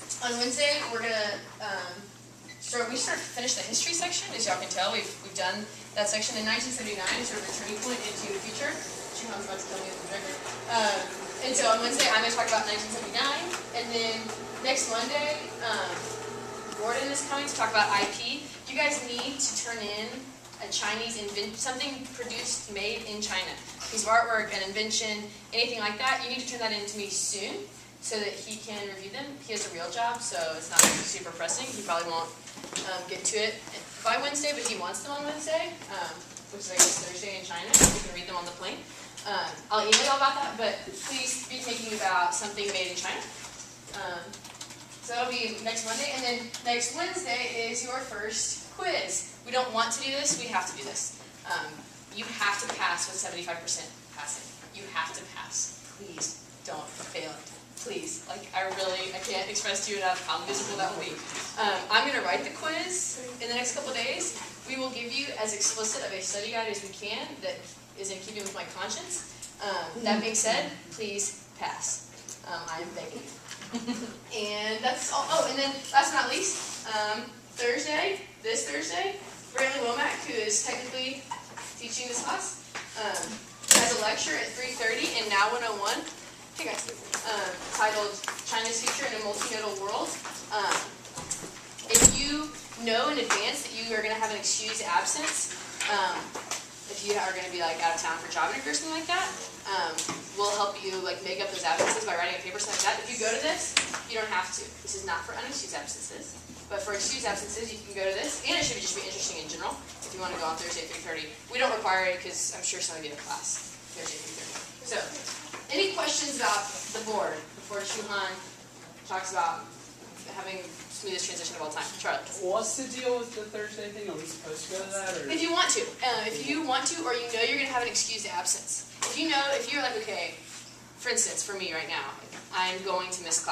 On Wednesday, we're gonna finish the history section. As y'all can tell, we've done that section. In 1979 is sort of a turning point into the future. Shuhan's about to tell me the projector. And so on Wednesday, I'm going to talk about 1979, and then next Monday, Gordon is coming to talk about IP. You guys need to turn in a Chinese something produced, made in China. Piece of artwork, an invention, anything like that. You need to turn that in to me soon so that he can review them. He has a real job, so it's not super pressing. He probably won't get to it by Wednesday, but he wants them on Wednesday, which is I guess Thursday in China. You can read them on the plane. I'll email you all about that, but please be thinking about something made in China. So that'll be next Monday, and then next Wednesday is your first quiz. We don't want to do this, we have to do this. You have to pass with 75% passing. You have to pass. Please don't fail it. Please. Like, I can't express to you enough how miserable that will be. I'm going to write the quiz in the next couple days. We will give you as explicit of a study guide as we can that is in keeping with my conscience. That being said, please pass. I am begging. And that's all. Oh, and then last but not least, this Thursday, Brantley Womack, who is technically teaching this class, has a lecture at 3:30 in Now 101. Hey guys, titled China's Future in a Multinodal World. If you know in advance that you are going to have an excused absence, if you are going to be like out of town for job interview or something like that, we'll help you like make up those absences by writing a paper, something like that. If you go to this, you don't have to. This is not for unexcused absences, but for excused absences, you can go to this, and it should just be interesting in general. If you want to go on Thursday at 3:30, we don't require it because I'm sure some of you have class Thursday at 3:30. So, any questions about the board before Shuhan talks about having smoothest transition of all time? Charlie. What's the deal with the Thursday thing? Are we supposed to go to that? Or? If you want to. Or you know you're going to have an excused absence. If you're like, okay, for instance, for me right now, I'm going to miss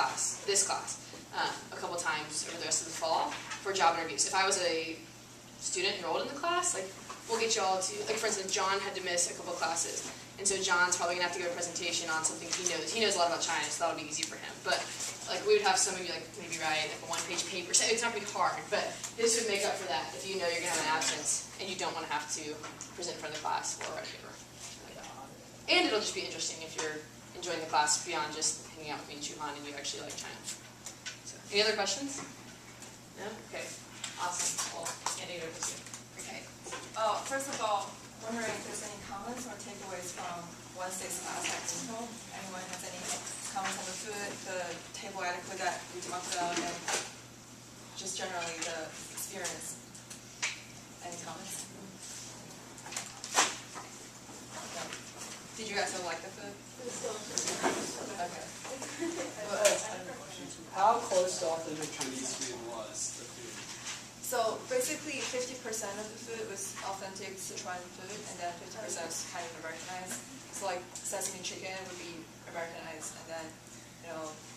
this class, a couple times over the rest of the fall for job interviews. If I was a student enrolled in the class, like, we'll get you all to, like, for instance, John had to miss a couple classes. And so John's probably going to have to give a presentation on something he knows. He knows a lot about China, so that'll be easy for him. But like we would have some of you like maybe write like a one-page paper. So it's not going to be hard, but this would make up for that if you know you're going to have an absence and you don't want to have to present in front of the class or write a paper. And it'll just be interesting if you're enjoying the class beyond just hanging out with me and Shuhan and you actually like China. So, any other questions? No? Okay. Awesome. Well, Andy, over to you. Okay. First of all, wondering if there's any comments or takeaways from Wednesday's class at Central. Anyone has any comments on the food, the table etiquette that we talked about, and just generally the experience? Any comments? No. Did you guys still like the food? Okay. How close to authentic Chinese food was the food? So basically 50% of the food was authentic Sichuan food, and then 50% was kind of Americanized. So like sesame chicken would be Americanized, and then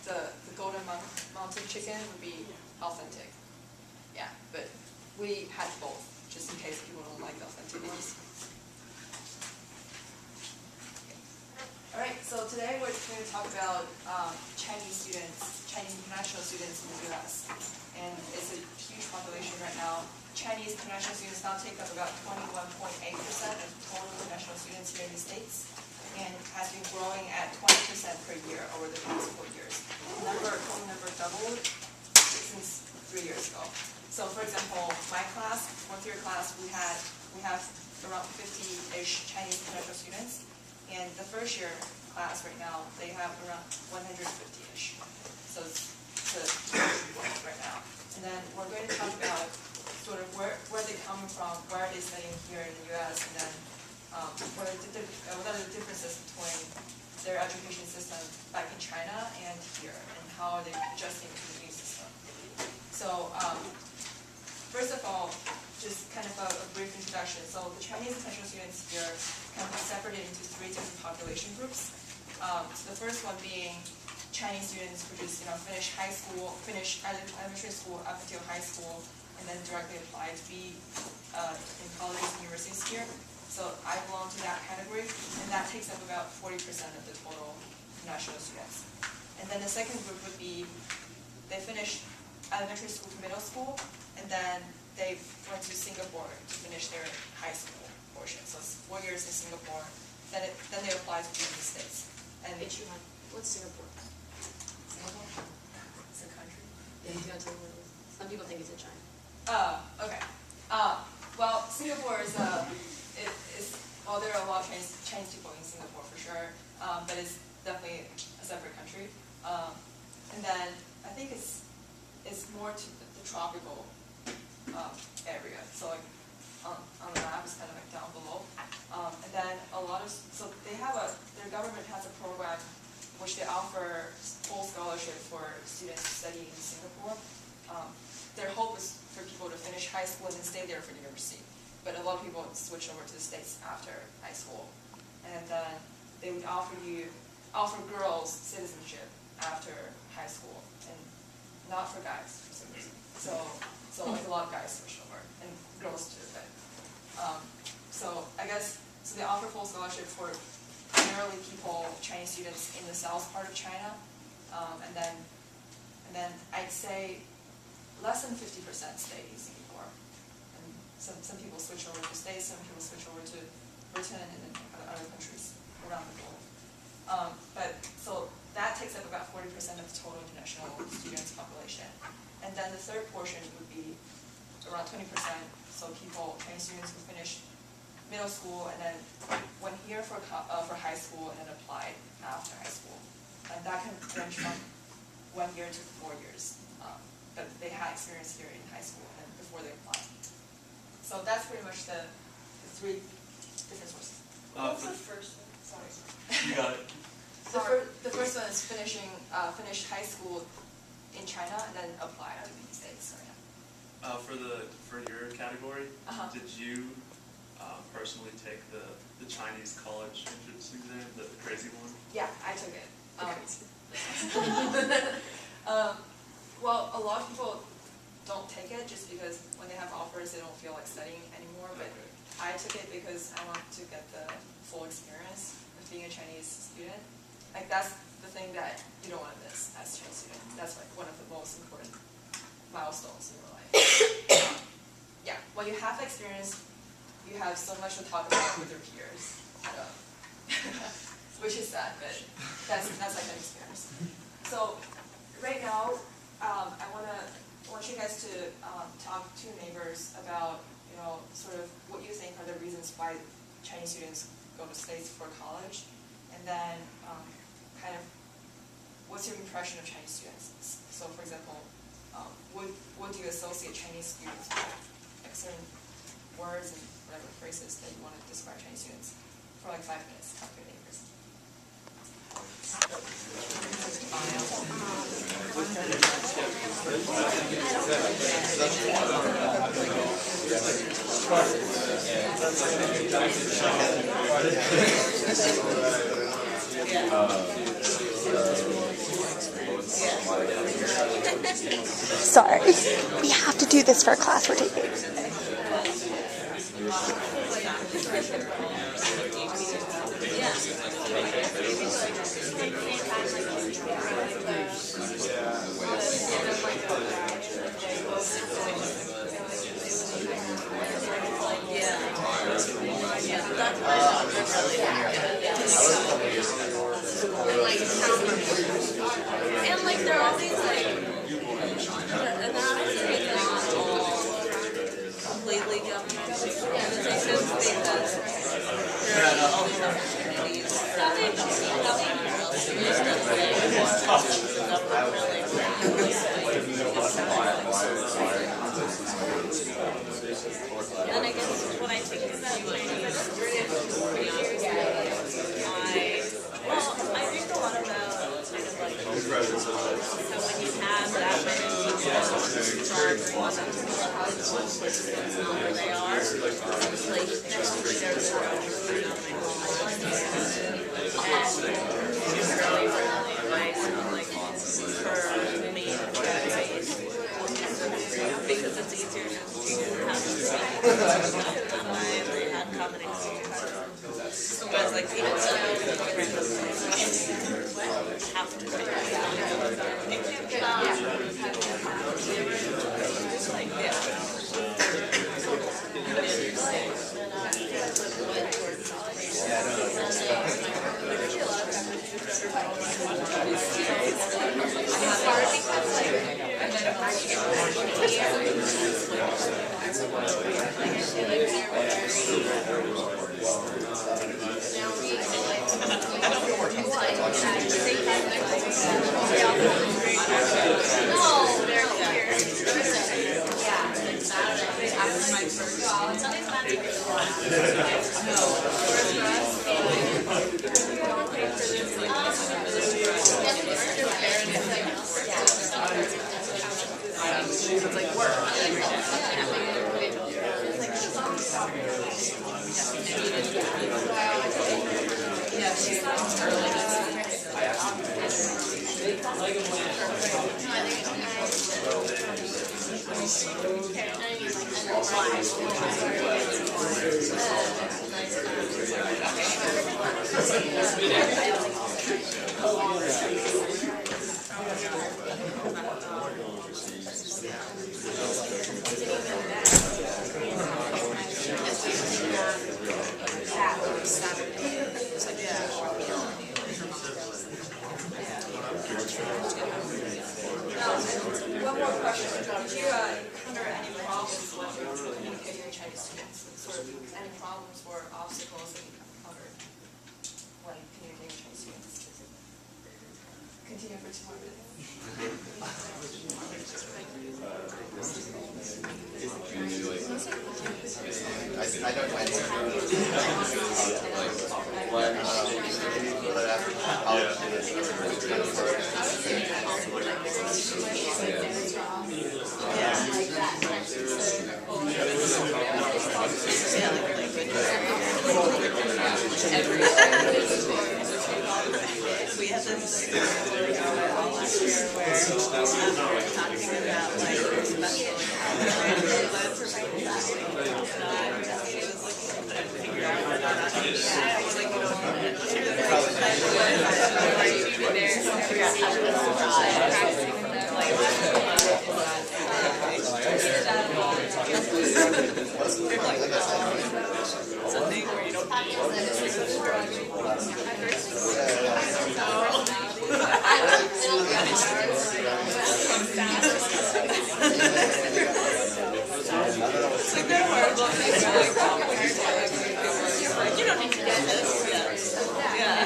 the Golden Mountain chicken would be authentic. Yeah, but we had both, just in case people don't like the authentic ones. All right, so today we're going to talk about Chinese international students in the U.S. And it's a huge population right now. Chinese international students now take up about 21.8% of total international students here in the States, and has been growing at 20% per year over the past 4 years. The total number doubled since 3 years ago. So, for example, my class, fourth year class, we have around 50-ish Chinese international students, and the first year class right now they have around 150-ish. So it's right now. And then we're going to talk about sort of where they come from, where are they studying here in the U.S., and then what are the differences between their education system back in China and here, and how are they adjusting to the new system. So first of all, just kind of a brief introduction. So the Chinese international students here can be separated into 3 different population groups. So the first one being Chinese students who just finish elementary school up until high school, and then directly apply to be in colleges and universities here. So I belong to that category, and that takes up about 40% of the total national students. And then the second group would be they finished elementary school to middle school, and then they went to Singapore to finish their high school portion. So it's 4 years in Singapore. Then they apply to the United States. And What's Singapore? Singapore? It's a country. Yeah, you gotta tell me what it is. Some people think it's in China. Okay. Well, Singapore is well, there are a lot of Chinese people in Singapore for sure, but it's definitely a separate country. And then I think it's more to the tropical area. So like on the map, it's kind of like down below. And then so their government has a program which they offer full scholarship for students to study in Singapore. Their hope is for people to finish high school and then stay there for the university. But a lot of people switch over to the States after high school. And then they would offer girls citizenship after high school, and not for guys for some reason. So like a lot of guys switch over, and girls too. But so they offer full scholarship for primarily Chinese students in the south part of China, and then I'd say less than 50% stay in Singapore. And some people switch over to States, some people switch over to Britain, and then other countries around the globe. So that takes up about 40% of the total international students population. And then the third portion would be around 20%. So Chinese students who finish middle school and then went here for high school and then applied after high school. And that can range from 1 year to 4 years. But they had experience here in high school and before they applied. So that's pretty much the three different sources. What was the first one? Sorry. You got it. The first one is finish high school in China and then apply to the United States. For your category, did you personally take the Chinese college entrance exam, the crazy one? Yeah, I took it. Well, a lot of people don't take it just because when they have offers, they don't feel like studying anymore. But I took it because I want to get the full experience of being a Chinese student. Like that's the thing that you don't want to miss as a Chinese student. That's like one of the most important milestones in your life. Yeah, when you have the experience, you have so much to talk about with your peers, which is sad, but that's like an experience. So right now, I want you guys to talk to neighbors about sort of what you think are the reasons why Chinese students go to States for college, and then kind of what's your impression of Chinese students? So for example, what do you associate Chinese students with? Like certain words and whatever phrases that you want to describe Chinese students for like 5 minutes. Talk to your neighbors. Sorry, we have to do this for a class we're taking. And like there are all these like, and they're obviously like all completely government organizations because there are all these opportunities. Nothing real serious and I guess when I think about Chinese experience, I think a lot about kind of like so when you have that many people charged one place that's not where they are, like there's so much it's really, really nice like for me because it's easier to have to speak they had common experience. Whereas like even so have to One more question. Did you encounter any problems with communicating with Chinese students? Sort of any problems or obstacles that you encountered when communicating with Chinese students? Continue for 2 more minutes. I don't mind like when people that have college We had this call last year where we were talking about like special loads for finding that. She was looking to figure out whether or not she was like, she was like, are you even there to figure out how to practicing something where you don't it's like they're horrible things are like you don't need to get this. Yeah.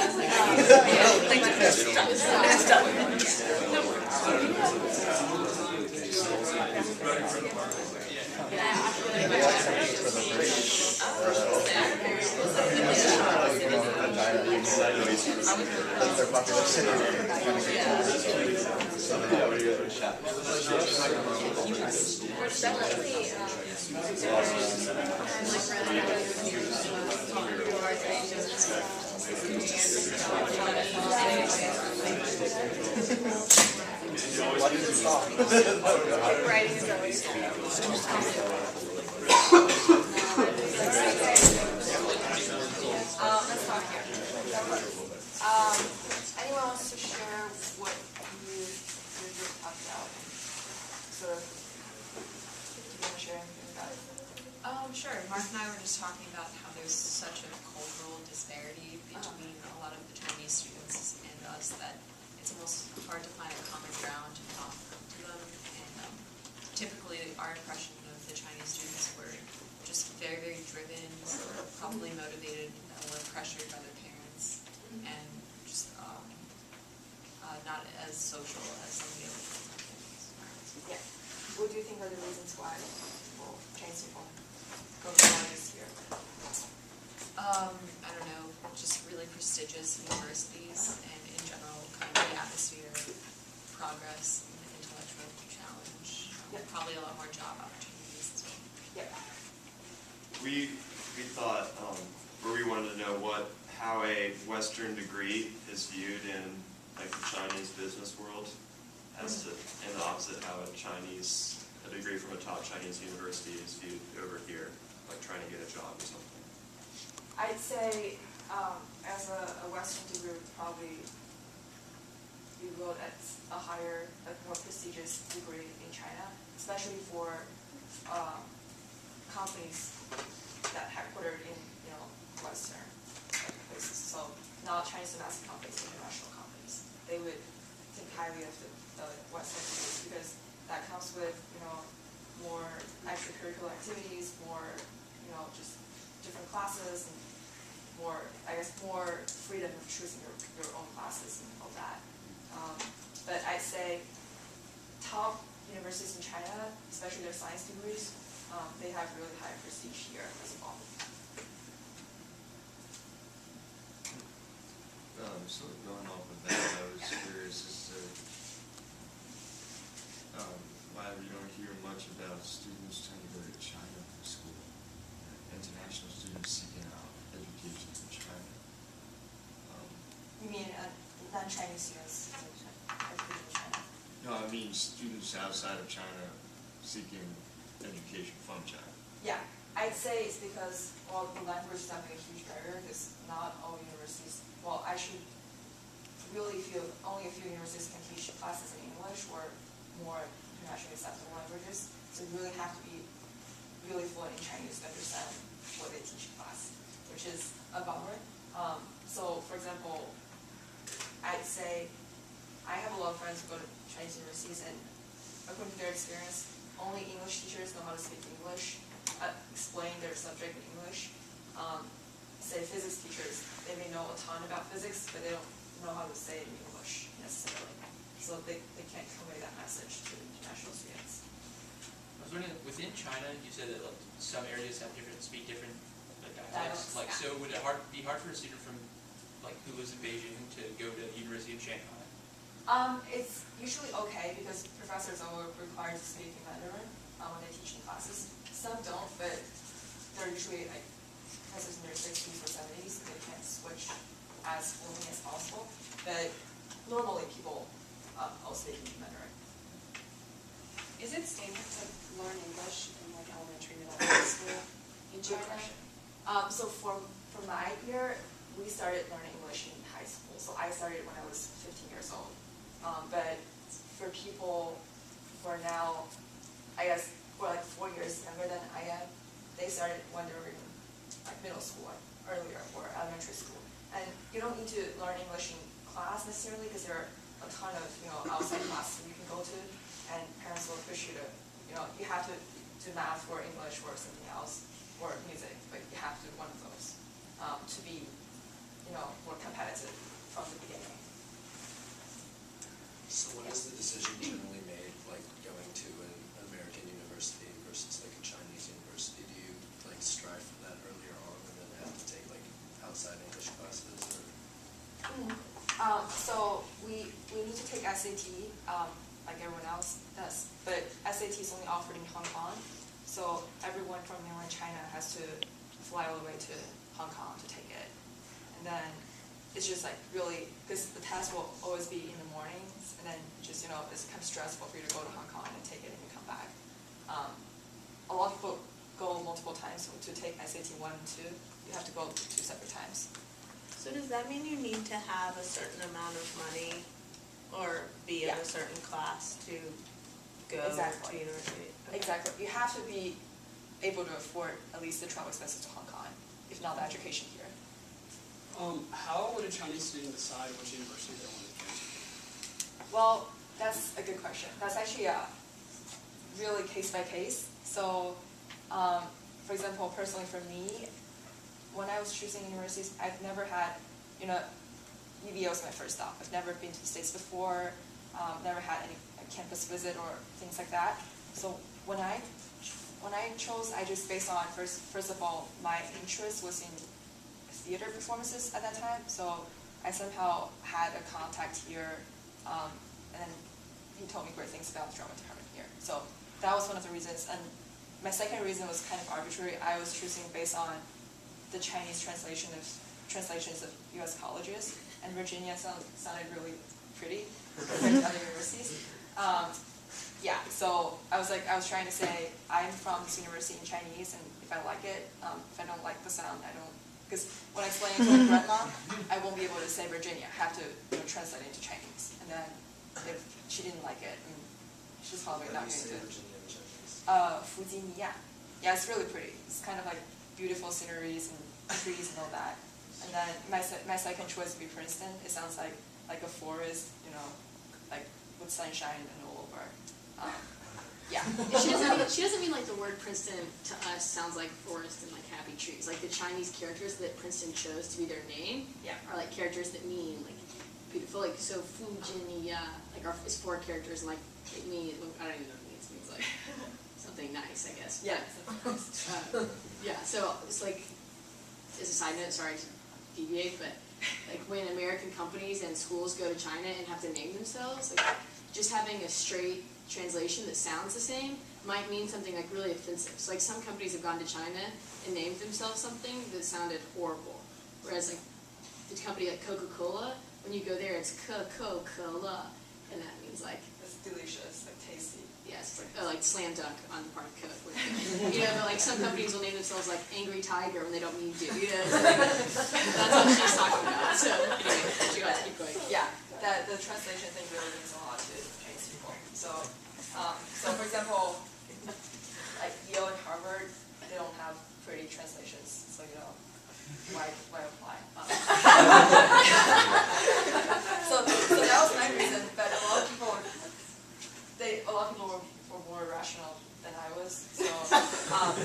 Like their population Writing is always let's talk here. Anyone wants to share what you just talked about? Sort of, do you want to share anything about it? Sure. Mark and I were just talking about how there's such a cultural disparity between a lot of the Chinese students and us that it's almost hard to find a common ground to talk to them. And typically our impression of the Chinese students were just very, very driven, probably motivated or pressured by their parents, and just not as social as some of the other Chinese. Yeah. What do you think are the reasons why Chinese people go to this year? I don't know, just really prestigious universities, and in general, kind of the atmosphere of progress and intellectual challenge. Probably a lot more job opportunities as well. Yeah. We thought, or we wanted to know how a Western degree is viewed in like the Chinese business world, as to, and the opposite, how a degree from a top Chinese university is viewed over here, like trying to get a job or something. I'd say as a Western degree would probably be viewed as a higher, like more prestigious degree in China, especially for companies that headquartered in Western places. comes with, more extracurricular activities, more, just different classes, and more freedom of choosing your own classes and all that. But I'd say top universities in China, especially their science degrees, they have really high prestige here as well. Sort of going off of that, I was curious as to why we don't hear much about students trying to go to China for school, international students seeking out education in China. You mean non-Chinese students educated in China? No, I mean students outside of China seeking education from China. Yeah, I'd say it's because, well, the language is definitely a huge barrier because not all universities, well, actually, really only a few universities can teach classes in English or more internationally acceptable languages. So you really have to be really fluent in Chinese to understand what they teach in class, which is a bummer. So, for example, I'd say I have a lot of friends who go to Chinese universities, and according to their experience, only English teachers know how to speak English, explain their subject in English. Say physics teachers, they may know a ton about physics, but they don't know how to say it in English necessarily. So they can't convey that message to international students. I was wondering, within China, you said that like, some areas have speak different dialects. Dialects, yeah. So would it be hard for a student from who lives in Beijing to go to the University of Shanghai? It's usually okay because professors are required to speak in Mandarin when they teach in classes. Some don't, but they're usually professors in their 60s or 70s. They can't switch as fluently as possible. But normally people all speak in Mandarin. Is it standard to learn English in elementary, middle, high school in Good China? question. So for my year, we started learning English in high school. So I started when I was 15 years old. But for people who are now, I guess, who are 4 years younger than I am, they started when they were in middle school earlier or elementary school. And you don't need to learn English in class necessarily because there are a ton of outside classes you can go to, and parents will push you to you have to do math or English or something else or music, but you have to do one of those to be more competitive from the beginning. So when is the decision generally made, like going to an American university versus like a Chinese university? Do you strive for that earlier on and then have to take outside English classes? Or? So we need to take SAT like everyone else does, but SAT is only offered in Hong Kong, so everyone from mainland China has to fly all the way to Hong Kong to take it. And then it's just really, because the test will always be in the mornings, and then just, it's kind of stressful for you to go to Hong Kong and take it and you come back. A lot of people go multiple times, so to take SAT 1 and 2, you have to go 2 separate times. So does that mean you need to have a certain amount of money or be in a certain class to go to university? Okay. Exactly. You have to be able to afford at least the travel expenses to Hong Kong, if not the education here. How would a Chinese student decide which university they want to go to? Well, that's a good question. That's actually really case by case. So, for example, personally for me, when I was choosing universities, I've never had, UVA was my first stop. I've never been to the States before, never had any campus visit or things like that. So when I chose, I just based on, first of all, my interest was in theater performances at that time. So I somehow had a contact here, and he told me great things about the drama department here. So that was one of the reasons. And my second reason was kind of arbitrary. I was choosing based on the Chinese translations of U.S. colleges, and Virginia sounded really pretty compared to other universities. Yeah, so I was trying to say, I'm from this university in Chinese, and if I like it, if I don't like the sound, I don't, because when I explain it to my grandma, I won't be able to say Virginia. I have to translate it into Chinese, and then if she didn't like it, she's probably not going to. Virginia in Chinese? Fujiniya. Yeah, it's really pretty. It's kind of beautiful sceneries and trees and all that. And then my second choice would be Princeton. It sounds like a forest, with sunshine and all over. She doesn't mean like the word Princeton to us sounds like forest and like happy trees. Like the Chinese characters that Princeton chose to be their name are like characters that mean like beautiful. Like so Fujiniya is 4 characters and like it means I don't even know what it means. It means like something nice, I guess. Yeah. Yeah. So it's like as a side note, sorry to deviate, but like when American companies and schools go to China and have to name themselves, like just having a straight translation that sounds the same might mean something like really offensive. So like some companies have gone to China and named themselves something that sounded horrible. Whereas like the company like Coca-Cola, when you go there it's Coca-Cola, and that means like It's delicious, like tasty. yes, like slam dunk on the part of Coke. You know, but like some companies will name themselves like Angry Tiger when they don't mean to. You know, so like, that's what she's talking about. So anyway, you guys keep going. Yeah, the translation thing really means a lot to Chinese people. So for example, like Yale and Harvard, they don't have pretty translations. So you know, why apply? So that was my reason. But a lot of people were more rational than I was. So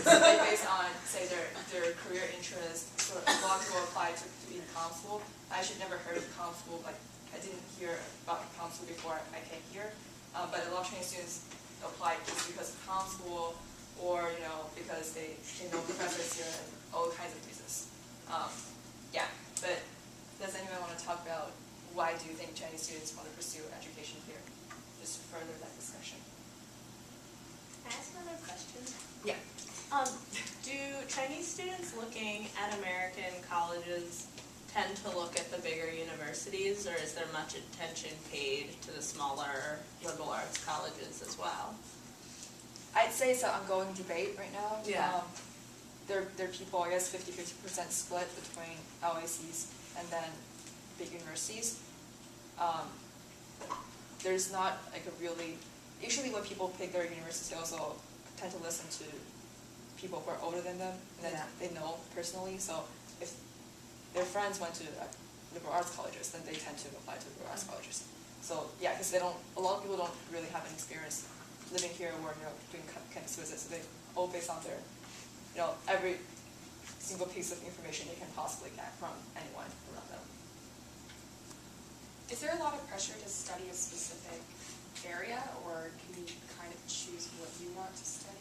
they based on say their career interest. So a lot of people apply to be in comm school. I actually never heard of comm school. Like I didn't hear about comm school before I came here. But a lot of Chinese students apply just because of comm school, or you know because they know professors here and all kinds of reasons. Yeah, but does anyone want to talk about why do you think Chinese students want to pursue education here? Just further that discussion. Can I ask another question? Yeah. Do Chinese students looking at American colleges tend to look at the bigger universities, or is there much attention paid to the smaller liberal arts colleges as well? I'd say it's an ongoing debate right now. Yeah. There are people, I guess 50% split between LACs and then big universities. There's not like a really, usually when people pick their university, they also tend to listen to people who are older than them and that they know personally. So if their friends went to liberal arts colleges, then they tend to apply to liberal arts colleges. So yeah, because a lot of people don't really have any experience living here or doing campus visits. So they all based on their, every single piece of information they can possibly get from anyone around them. Is there a lot of pressure to study a specific area, or can you kind of choose what you want to study?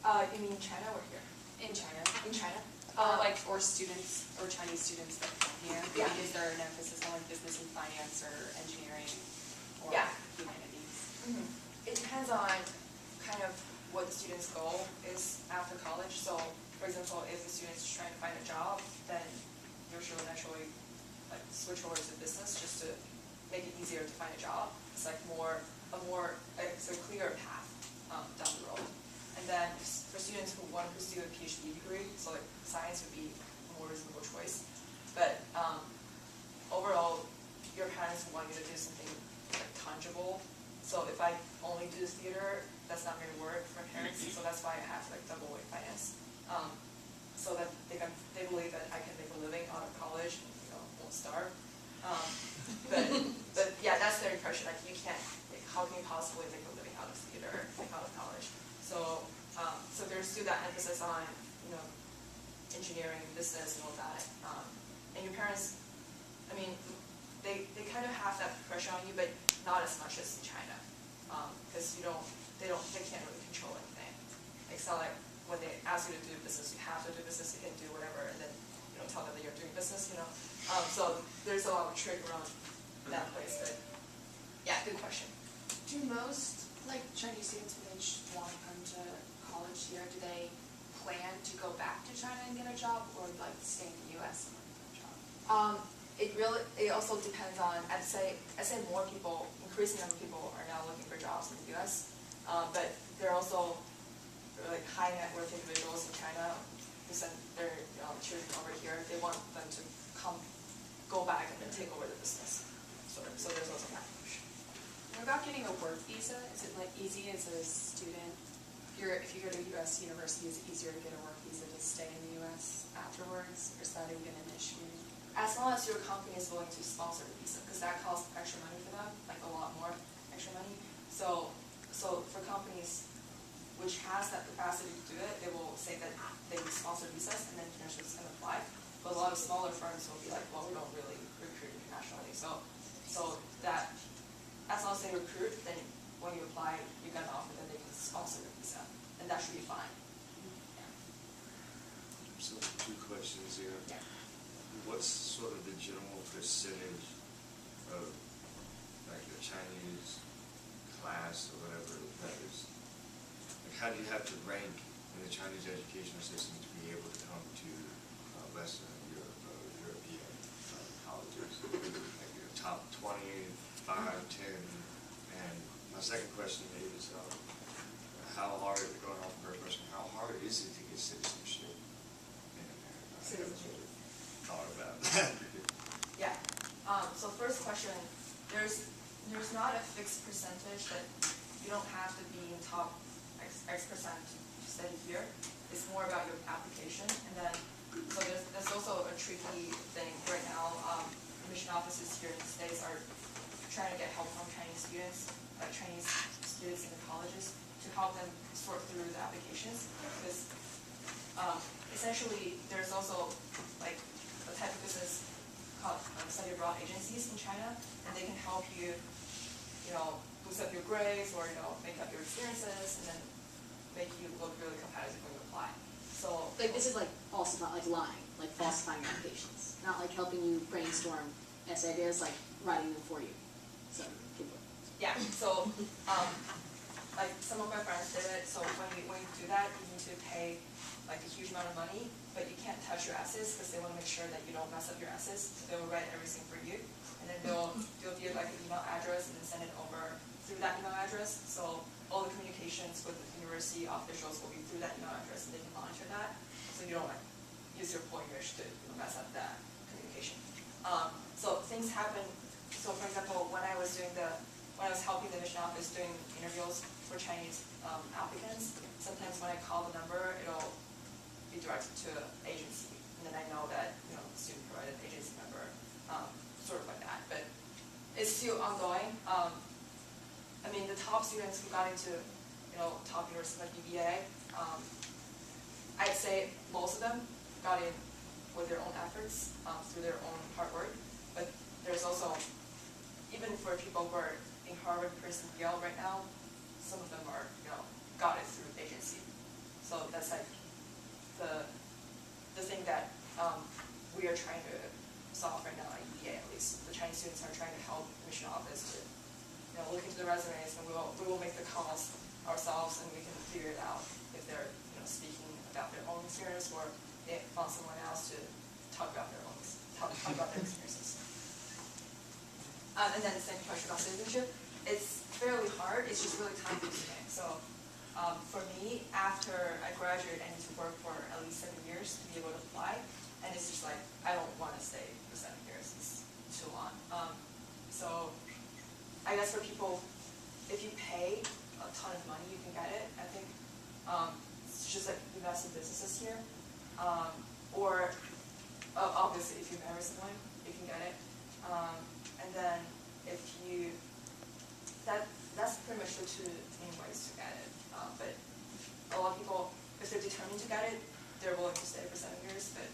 You mean China or here? In China. In China? Or students, or Chinese students that come here? Yeah. Like, is there an emphasis on like business and finance or engineering or humanities? Mm-hmm. It depends on kind of what the student's goal is after college. So, for example, if the student's trying to find a job, then you're sure naturally like switch over to business just to make it easier to find a job. It's like it's a clearer path down the road. And then for students who want to pursue a PhD degree, so like science would be a more reasonable choice. But overall, your parents want you to do something like tangible. So if I only do theater, that's not going to work for parents. So that's why I have like double weight finance, so that they believe that I can make a living out of college, and, won't starve. But yeah, that's their impression. Like you can't. Like, how can you possibly make a living out of theater, like out of college? So there's still that emphasis on engineering, business, and all that. And your parents, I mean, they kind of have that pressure on you, but not as much as in China, because they can't really control anything. Except like when they ask you to do business, you have to do business. You can do whatever, and then tell them that you're doing business. So there's a lot of trick around that place. But yeah, good question. Do most like Chinese students when they want to come to college here, do they plan to go back to China and get a job, or like stay in the U.S. and look for a job? It also depends on. I'd say more people, increasing number of people are now looking for jobs in the U.S. But there are also like high net worth individuals in China who send their children over here. They want them to go back and then take over the business. So there's also that push. What about getting a work visa? Is it like easy as a student? If you go to U.S. university, is it easier to get a work visa to stay in the U.S. afterwards, or is that even an issue? As long as your company is willing to sponsor the visa, because that costs extra money for them, like a lot more extra money. So So for companies which has that capacity to do it, they will say that they would sponsor visas and then internationals can apply. But a lot of smaller firms will be like, well, we don't really recruit internationally. So that as long as they recruit, then when you apply, you get an offer, then they can sponsor the visa, and that should be fine. So 2 questions here. Yeah. What's sort of the general percentage of like the Chinese class or whatever that is? Like how do you have to rank in the Chinese educational system to be able to come to Western European colleges? Like your top 20, 5, 10. And my second question is how hard, going off of her question, how hard is it to get citizenship in America? Citizenship. Thought about that. Yeah. So first question, there's not a fixed percentage that you don't have to be in top X percent to study here. It's more about your application, and then so there's also a tricky thing right now. Admission offices here in the States are trying to get help from Chinese students, like Chinese students in the colleges, to help them sort through the applications. Because essentially, there's also like a type of business called study abroad agencies in China, and they can help you, boost up your grades or make up your experiences, and then make you look really competitive when you apply. So like this is like also not like lying, like falsifying applications, not like helping you brainstorm essay ideas, like writing them for you. So keep going. Yeah. So like some of my friends did it. So when you do that, you need to pay like a huge amount of money, but you can't touch your essays because they want to make sure that you don't mess up your essays. So they'll write everything for you, and then they'll give you like an email address and then send it over through that email address. So all the communications with the university officials will be through that email address, and they can monitor that. So you don't like use your pointers to mess up that communication. So things happen. So for example, when I was helping the admission office doing interviews for Chinese applicants, sometimes when I call the number, it'll be directed to an agency, and then I know that the student provided agency number, sort of like that. But it's still ongoing. I mean, the top students who got into top universities like UVA, I'd say most of them got in with their own efforts, through their own hard work. But there's also, even for people who are in Harvard, Princeton, Yale right now, some of them are got it through agency. So that's like the thing that we are trying to solve right now at UVA, at least. The Chinese students are trying to help the admission office to look into the resumes, and we will make the calls ourselves, and we can figure it out if they're speaking about their own experience, or they found someone else to talk about their experiences. And then the same question about citizenship. It's fairly hard. It's just really time consuming. So for me, after I graduate, I need to work for at least 7 years to be able to apply, and it's just like I don't want to stay for 7 years. It's too long. So I guess for people, if you pay a ton of money, you can get it. I think it's just like invest in businesses here, or obviously if you marry someone, you can get it. And then if you, that's pretty much the 2 main ways to get it. But a lot of people, if they're determined to get it, they're willing to stay for 7 years. But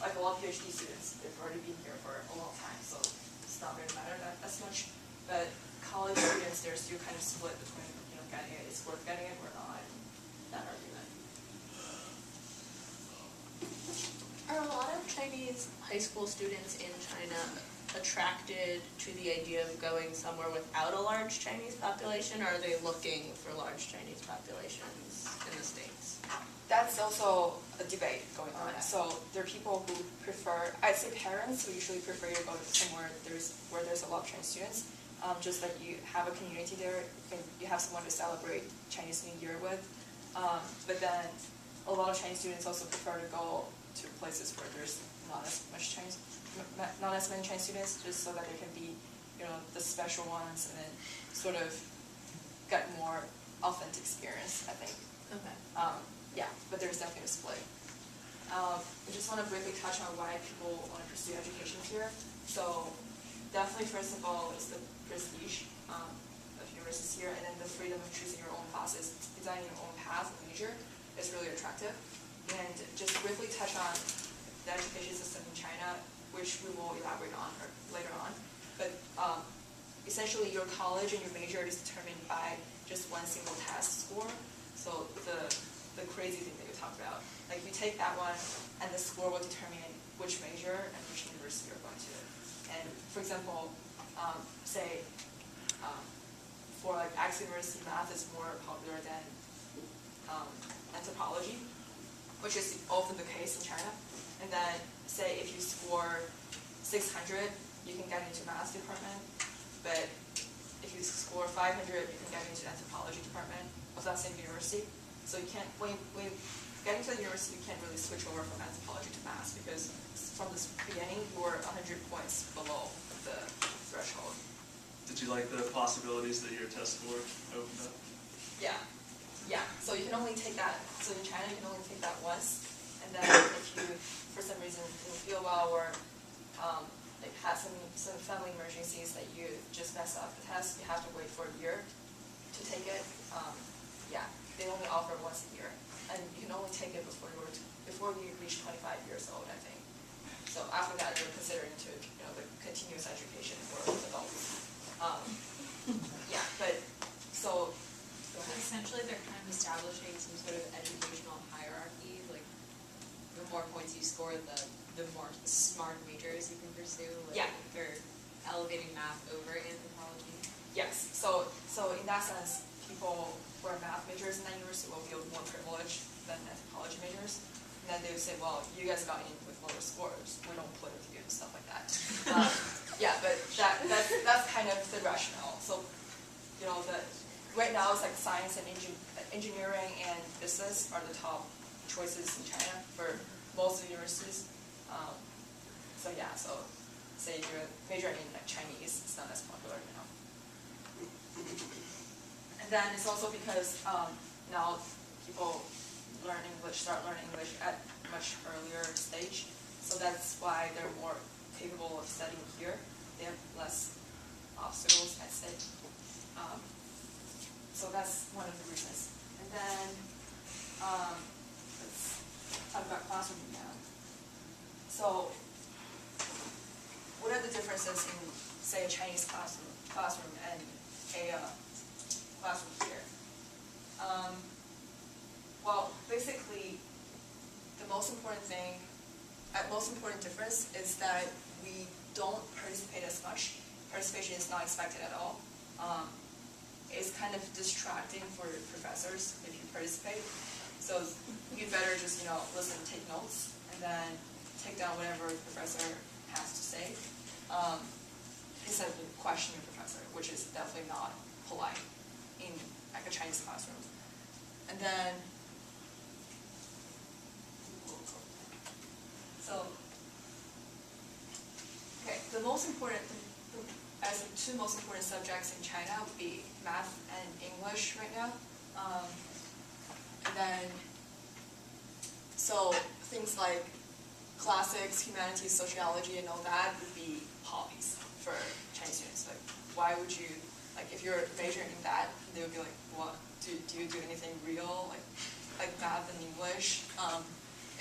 like a lot of PhD students, they've already been here for a long time, so it's not going to matter as much. But college students, they're still kind of split between getting it, it's worth getting it or not, and that argument. Are a lot of Chinese high school students in China attracted to the idea of going somewhere without a large Chinese population, or are they looking for large Chinese populations in the States? That's also a debate going on. So there are people who prefer, I'd say parents who usually prefer to go to somewhere where there's a lot of Chinese students. Just like you have a community there, you have someone to celebrate Chinese New Year with. But then a lot of Chinese students also prefer to go to places where there's not as many Chinese students, just so that they can be, the special ones, and then sort of get more authentic experience, I think. Okay. Yeah, but there's definitely a split. I just want to briefly touch on why people want to pursue education here. So definitely, first of all, is the prestige of versus here, and then the freedom of choosing your own classes, designing your own path and major is really attractive. And just briefly touch on the education system in China, which we will elaborate on later on. But essentially, your college and your major is determined by just one single test score. So the crazy thing that you talked about, like you take that one, and the score will determine which major and which university you're going to. And for example, say for like X university, math is more popular than anthropology, which is often the case in China. And then say if you score 600, you can get into math department, but if you score 500, you can get into anthropology department of that same university. So you can't, when you get into the university, you can't really switch over from anthropology to math because from the beginning, you were 100 points below the threshold. Did you like the possibilities that your test score opened up? Yeah. So you can only take that. So in China, you can only take that once, and then if you, for some reason, didn't feel well or like had some family emergencies that you just messed up the test, you have to wait for a year to take it. They only offer once a year, and you can only take it before you reach 25 years old, I think. So after that, you're considering to the continuous education for adults. So essentially they're kind of establishing some sort of educational hierarchy, like the more points you score, the more smart majors you can pursue. Like they're elevating math over anthropology. Yes. So in that sense, people who are math majors in that university will feel more privileged than anthropology majors. And then they would say, well, you guys got in with lower scores. We don't play with you and stuff like that. But that's kind of the rationale. So, right now it's like science and engineering and business are the top choices in China for most of the universities. So say if you're majoring in like Chinese, it's not as popular now. And then it's also because now people start learning English at a much earlier stage. So that's why they're more capable of studying here. They have less obstacles at stake. So that's one of the reasons. And then let's talk about classroom now. So what are the differences in, say, a Chinese classroom and a classroom here? Well, basically, the most important difference is that we don't participate as much. Participation is not expected at all. It's kind of distracting for professors if you participate. So you'd better just listen, take notes, and then take down whatever the professor has to say, instead of questioning the professor, which is definitely not polite in like a Chinese classroom. And then the most important, as the two most important subjects in China would be math and English right now. And then, so things like classics, humanities, sociology, and all that would be hobbies for Chinese students. Like, why would you, like if you're majoring in that, they would be like, what, do you do anything real, like math and English?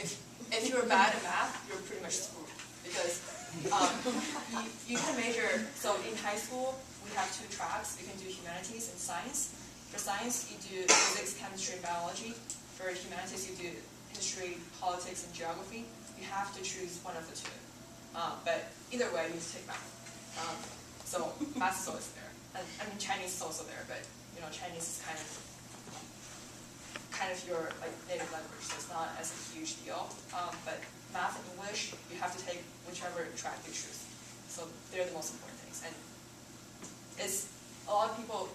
If you're bad at math, you're pretty much screwed, because you can major, so in high school, we have two tracks. You can do humanities and science. For science, you do physics, chemistry, and biology. For humanities, you do history, politics, and geography. You have to choose one of the two. But either way, you need to take math. So math is always there. And I mean, Chinese is also there, but Chinese is kind of your like native language, so it's not as a huge deal. But math and English, you have to take whichever track you choose. So they're the most important things. And it's a lot of people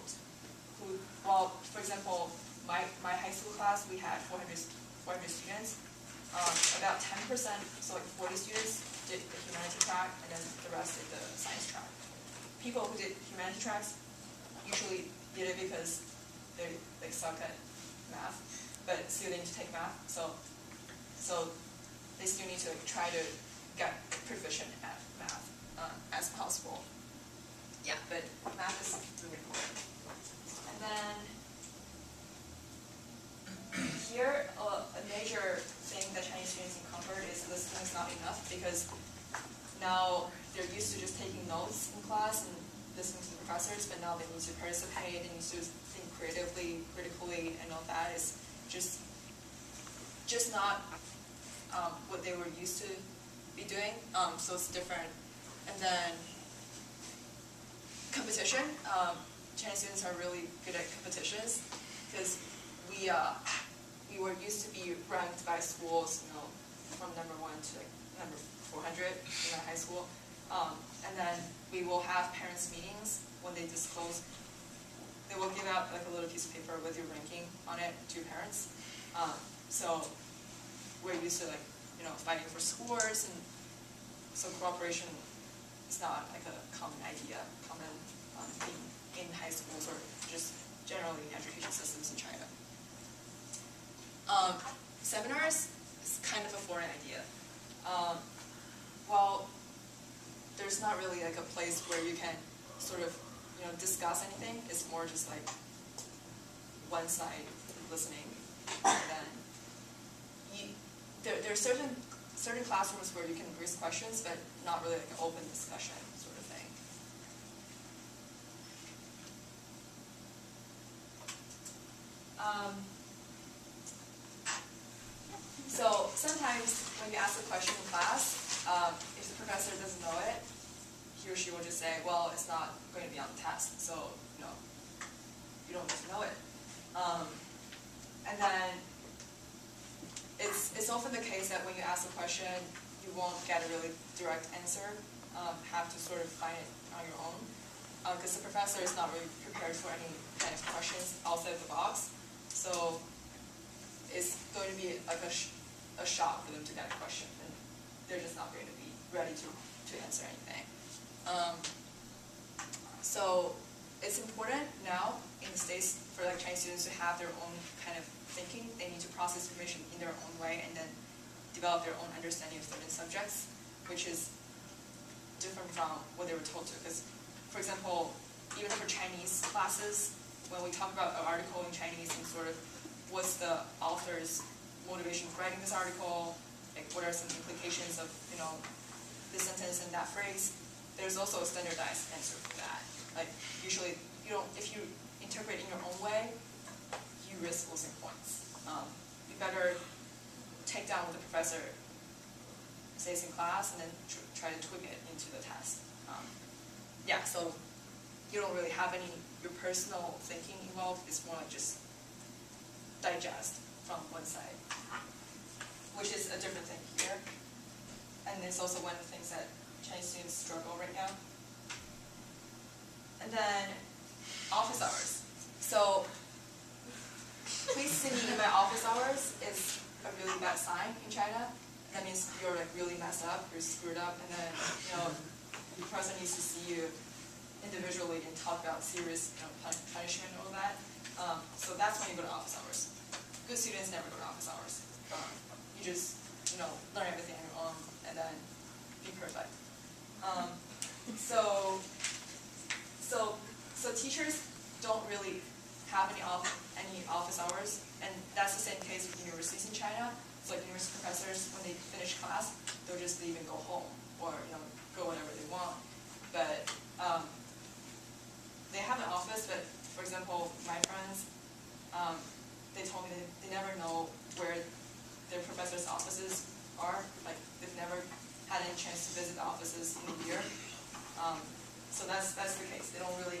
who, well, for example, my high school class, we had 400 students. About 10%, so like 40 students, did the humanities track, and then the rest did the science track. People who did humanities tracks usually did it because they suck at math, but still need to take math. So they still need to try to get proficient at math as possible. Yeah, but math is really important. And then here, a major thing that Chinese students encounter is listening is not enough, because now they're used to just taking notes in class and listening to the professors, but now they need to participate, they need to think creatively, critically, and all that is just not what they were used to be doing. So it's different. And then competition. Chinese students are really good at competitions, because we were used to be ranked by schools, from number 1 to like number 400 in our high school. And then we will have parents' meetings when they disclose. They will give out like a little piece of paper with your ranking on it to your parents. So we're used to fighting for scores, and so cooperation is not like a common thing in high schools or just generally education systems in China. Seminars is kind of a foreign idea. Well, there's not really like a place where you can sort of discuss anything. It's more just like one side listening, and then there are certain classrooms where you can raise questions, but not really like an open discussion sort of thing. So sometimes when you ask a question in class, if the professor doesn't know it, he or she will just say, well, it's not going to be on the test, so you don't need to know it. And then it's often the case that when you ask a question, you won't get a really direct answer. Have to sort of find it on your own, because the professor is not really prepared for any kind of questions outside the box. So it's going to be like a shock for them to get a question, and they're just not going to be ready to answer anything. So it's important now in the States for like Chinese students to have their own kind of thinking. They need to process information in their own way and then develop their own understanding of certain subjects, which is different from what they were told to. Because, for example, even for Chinese classes, when we talk about an article in Chinese and sort of what's the author's motivation for writing this article, like what are some implications of this sentence and that phrase, there's also a standardized answer for that. Like usually, if you interpret in your own way, you risk losing points. You better take down what the professor says in class and then try to tweak it into the test. So you don't really have your personal thinking involved. It's more like just digest from one side, which is a different thing here. And it's also one of the things that Chinese students struggle right now. And then office hours. So please see me in my office hours is a really bad sign in China. That means you're like really messed up, you're screwed up, and then the person needs to see you individually and talk about serious punishment and all that. So that's when you go to office hours. Good students never go to office hours. You just learn everything on your own and then be perfect. So teachers don't really have any office hours, and that's the same case with universities in China. It's like university professors, when they finish class, they'll just leave and go home, or go whenever they want. But they have an office, but for example, my friends, they told me they never know where their professors' offices are. Like they've never had any chance to visit the offices in a year. So that's the case. They don't really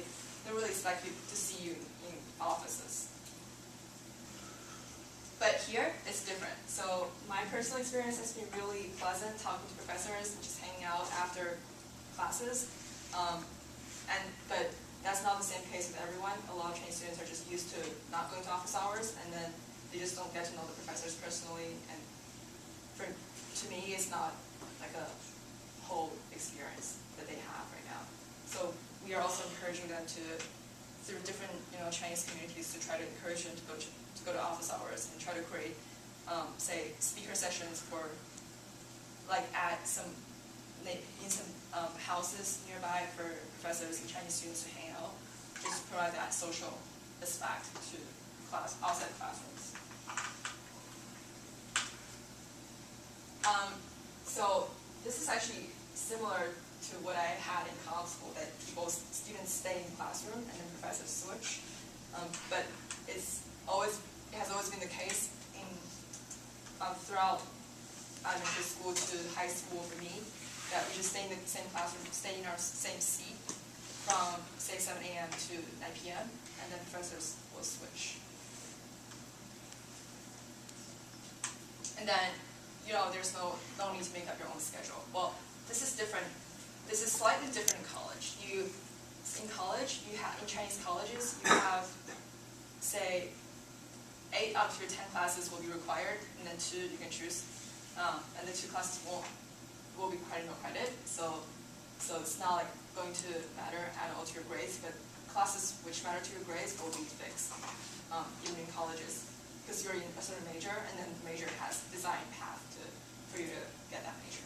expect you to see you in offices. But here, it's different. So my personal experience has been really pleasant talking to professors and just hanging out after classes. But that's not the same case with everyone. A lot of Chinese students are just used to not going to office hours, and then they just don't get to know the professors personally. And to me, it's not like a whole experience that they have right now. So we are also encouraging them through different Chinese communities, to try to encourage them to go to office hours and try to create, say, speaker sessions for, like, in some houses nearby for professors and Chinese students to hang out, just to provide that social this fact to outside classrooms. So this is actually similar to what I had in college school, that students stay in the classroom and then professors switch. But it has always been the case throughout elementary school to high school for me, that we just stay in the same classroom, stay in our same seat from say 7 a.m. to 9 p.m. and then professors will switch. And then, there's no need to make up your own schedule. Well, this is different. This is slightly different in college. In Chinese colleges, you have, say, 8 out of your 10 classes will be required, and then 2 you can choose. And the 2 classes will be credit, no credit. So it's not like going to matter at all to your grades, but classes which matter to your grades will be fixed, even in colleges. Because you're in a certain major, and then the major has designed path for you to get that major.